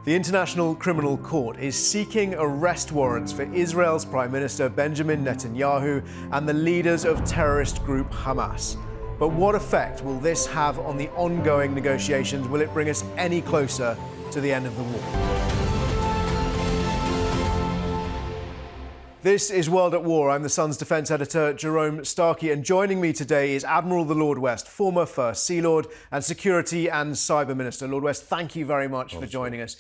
The International Criminal Court is seeking arrest warrants for Israel's Prime Minister Benjamin Netanyahu and the leaders of terrorist group Hamas. But what effect will this have on the ongoing negotiations? Will it bring us any closer to the end of the war? This is World at War. I'm the Sun's defence editor, Jerome Starkey, and joining me today is Admiral Lord West, former First Sea Lord and Security and Cyber Minister. Lord West, thank you very much for joining us.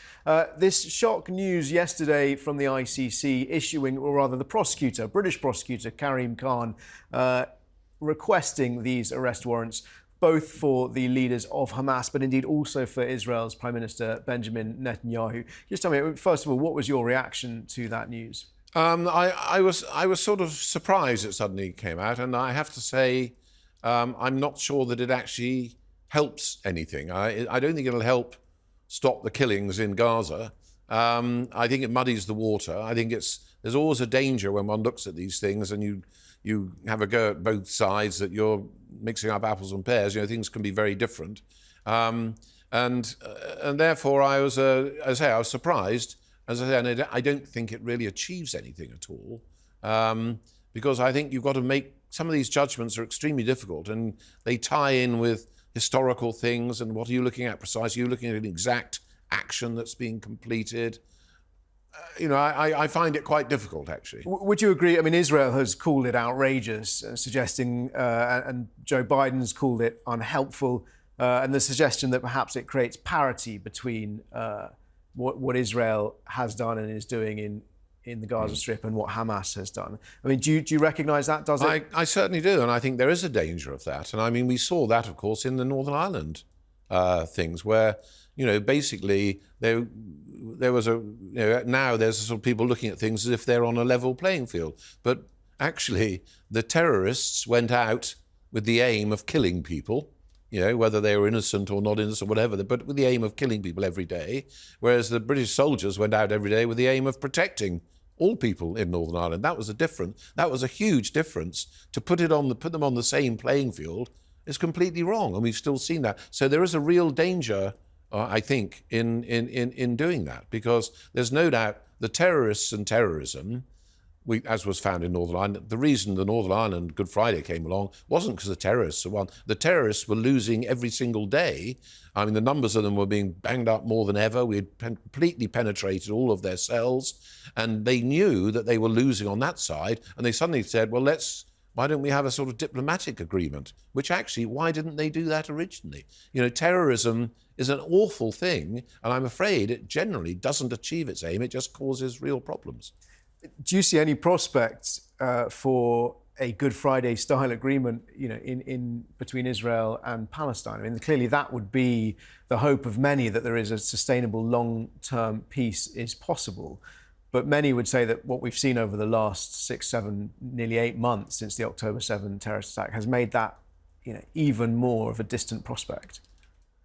This shock news yesterday from the ICC issuing, or rather the prosecutor, British prosecutor Karim Khan, requesting these arrest warrants, both for the leaders of Hamas, but indeed also for Israel's Prime Minister Benjamin Netanyahu. Just tell me, first of all, what was your reaction to that news? I was sort of surprised it suddenly came out, and I have to say I'm not sure that it actually helps anything. I don't think it'll help stop the killings in Gaza. I think it muddies the water. I think there's always a danger when one looks at these things and you have a go at both sides that you're mixing up apples and pears. You know, things can be very different, and therefore I was surprised. As I say, and I don't think it really achieves anything at all, because I think you've got to make some of these judgments are extremely difficult, and they tie in with historical things. And what are you looking at precisely? You're looking at an exact action that's being completed. I find it quite difficult, actually. Would you agree? I mean, Israel has called it outrageous, suggesting, and Joe Biden's called it unhelpful, and the suggestion that perhaps it creates parity between what Israel has done and is doing in the Gaza Strip and what Hamas has done. I mean, do you recognise that? Does it? I certainly do, and I think there is a danger of that. And I mean, we saw that, of course, in the Northern Ireland things, where basically there was now there's sort of people looking at things as if they're on a level playing field, but actually the terrorists went out with the aim of killing people. Whether they were innocent or not innocent, whatever, but with the aim of killing people every day, whereas the British soldiers went out every day with the aim of protecting all people in Northern Ireland. That was a huge difference. To put them on the same playing field is completely wrong, and we've still seen that. So there is a real danger, I think, in doing that, because there's no doubt the terrorists and terrorism, as was found in Northern Ireland, the reason the Northern Ireland Good Friday came along wasn't because the terrorists won. The terrorists were losing every single day. I mean, the numbers of them were being banged up more than ever. We had completely penetrated all of their cells, and they knew that they were losing on that side, and they suddenly said, well, why don't we have a sort of diplomatic agreement? Which actually, why didn't they do that originally? Terrorism is an awful thing, and I'm afraid it generally doesn't achieve its aim. It just causes real problems. Do you see any prospects for a Good Friday-style agreement, in between Israel and Palestine? I mean, clearly that would be the hope of many, that there is a sustainable long-term peace is possible. But many would say that what we've seen over the last 6, 7, nearly 8 months since the October 7 terrorist attack has made that, even more of a distant prospect.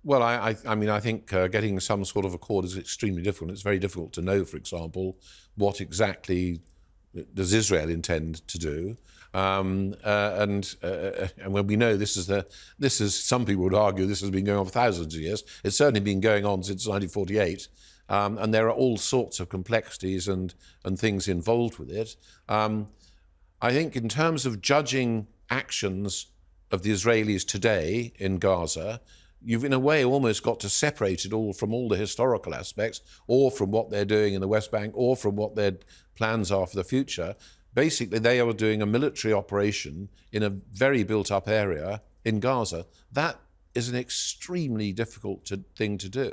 Well, I mean, I think getting some sort of accord is extremely difficult. It's very difficult to know, for example, what exactly does Israel intend to do, and when we know this is some people would argue this has been going on for thousands of years. It's certainly been going on since 1948, and there are all sorts of complexities and things involved with it. I think in terms of judging actions of the Israelis today in Gaza, you've in a way almost got to separate it all from all the historical aspects, or from what they're doing in the West Bank, or from what their plans are for the future. Basically, they are doing a military operation in a very built-up area in Gaza. That is an extremely difficult thing to do,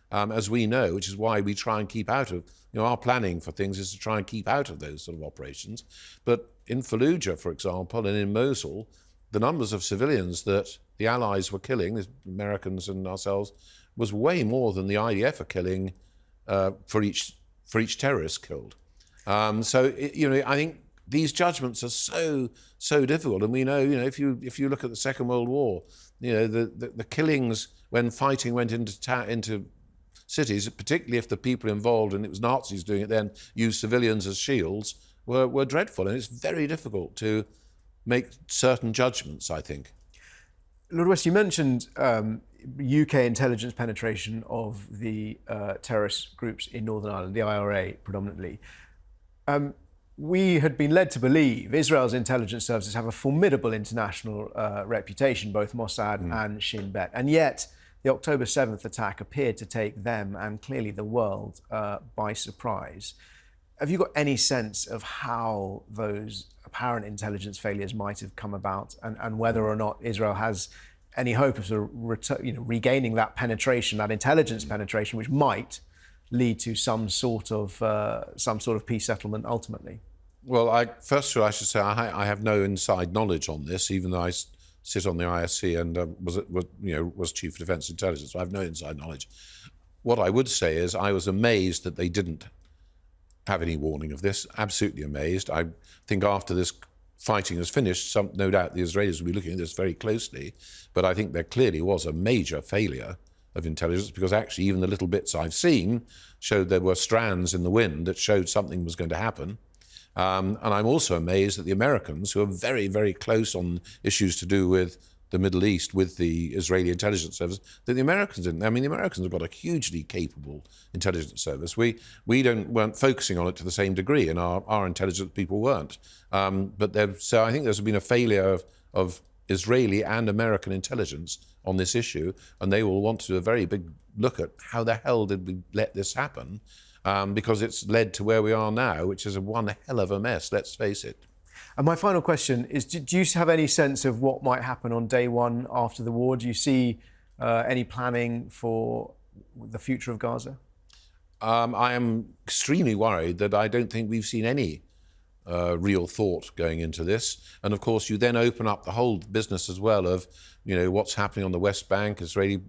as we know, which is why we try and keep out of, our planning for things is to try and keep out of those sort of operations. But in Fallujah, for example, and in Mosul, the numbers of civilians that the Allies were killing, the Americans and ourselves, was way more than the IDF are killing for each terrorist killed. I think these judgments are so difficult, and we know, if you look at the Second World War, the killings when fighting went into cities, particularly if the people involved, and it was Nazis doing it then, used civilians as shields, were dreadful, and it's very difficult to make certain judgments, I think. Lord West, you mentioned UK intelligence penetration of the terrorist groups in Northern Ireland, the IRA predominantly. We had been led to believe Israel's intelligence services have a formidable international reputation, both Mossad and Shin Bet. And yet, the October 7th attack appeared to take them and clearly the world by surprise. Have you got any sense of how those apparent intelligence failures might have come about, and whether or not Israel has any hope of sort of regaining that penetration, that intelligence penetration, which might lead to some sort of peace settlement ultimately? Well, first of all, I should say I have no inside knowledge on this, even though I sit on the ISC and was Chief of Defence Intelligence. So I have no inside knowledge. What I would say is I was amazed that they didn't have any warning of this. Absolutely amazed. I think after this fighting is finished, no doubt the Israelis will be looking at this very closely. But I think there clearly was a major failure of intelligence, because actually even the little bits I've seen showed there were strands in the wind that showed something was going to happen. And I'm also amazed that the Americans, who are very, very close on issues to do with the Middle East, with the Israeli intelligence service, that the Americans didn't. I mean, the Americans have got a hugely capable intelligence service. We weren't focusing on it to the same degree, and our intelligence people weren't. So I think there's been a failure of Israeli and American intelligence on this issue, and they will want to do a very big look at how the hell did we let this happen, because it's led to where we are now, which is one hell of a mess, let's face it. And my final question is, do you have any sense of what might happen on day one after the war? Do you see any planning for the future of Gaza? I am extremely worried that I don't think we've seen any real thought going into this. And of course, you then open up the whole business as well of, what's happening on the West Bank, Israeli,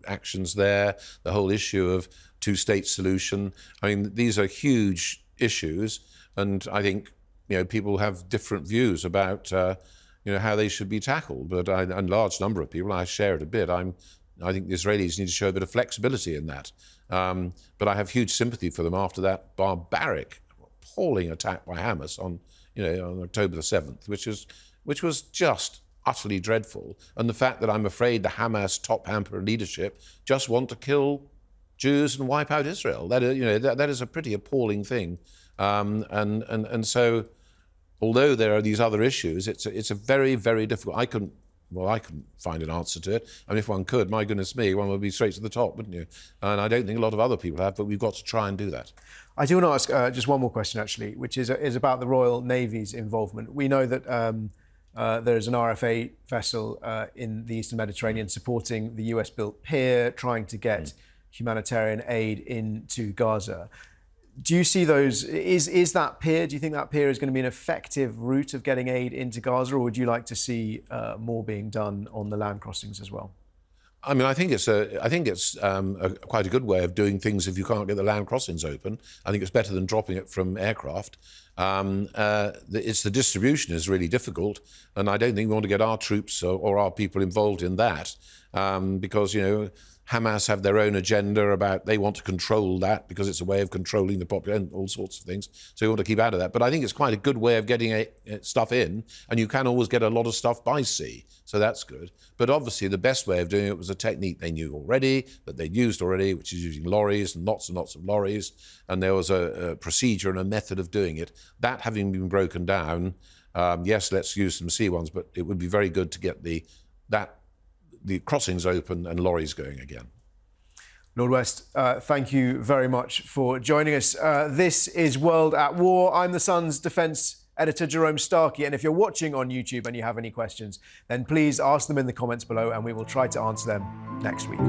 actions there, the whole issue of two-state solution. I mean, these are huge issues, and I think, people have different views about, how they should be tackled. But a large number of people, I share it a bit, I think the Israelis need to show a bit of flexibility in that. But I have huge sympathy for them after that barbaric, appalling attack by Hamas on October the 7th, which was just utterly dreadful. And the fact that I'm afraid the Hamas top hamper leadership just want to kill Jews and wipe out Israel. That is a pretty appalling thing. And so, although there are these other issues, it's a very, very difficult. I couldn't find an answer to it. And if one could, my goodness me, one would be straight to the top, wouldn't you? And I don't think a lot of other people have, but we've got to try and do that. I do want to ask just one more question, actually, which is about the Royal Navy's involvement. We know that there's an RFA vessel in the Eastern Mediterranean supporting the US-built pier, trying to get humanitarian aid into Gaza. Do you see those? Is that pier? Do you think that pier is going to be an effective route of getting aid into Gaza, or would you like to see more being done on the land crossings as well? I mean, I think it's quite a good way of doing things if you can't get the land crossings open. I think it's better than dropping it from aircraft. The distribution is really difficult, and I don't think we want to get our troops or our people involved in that, because Hamas have their own agenda about they want to control that because it's a way of controlling the population and all sorts of things. So we want to keep out of that. But I think it's quite a good way of getting stuff in, and you can always get a lot of stuff by sea. So that's good. But obviously the best way of doing it was a technique they knew already, that they'd used already, which is using lorries and lots of lorries. And there was a procedure and a method of doing it. That having been broken down, yes, let's use some sea ones, but it would be very good to get the crossings open and lorries going again. Lord West, thank you very much for joining us. This is World at War. I'm The Sun's defence editor, Jerome Starkey, and if you're watching on YouTube and you have any questions, then please ask them in the comments below and we will try to answer them next week.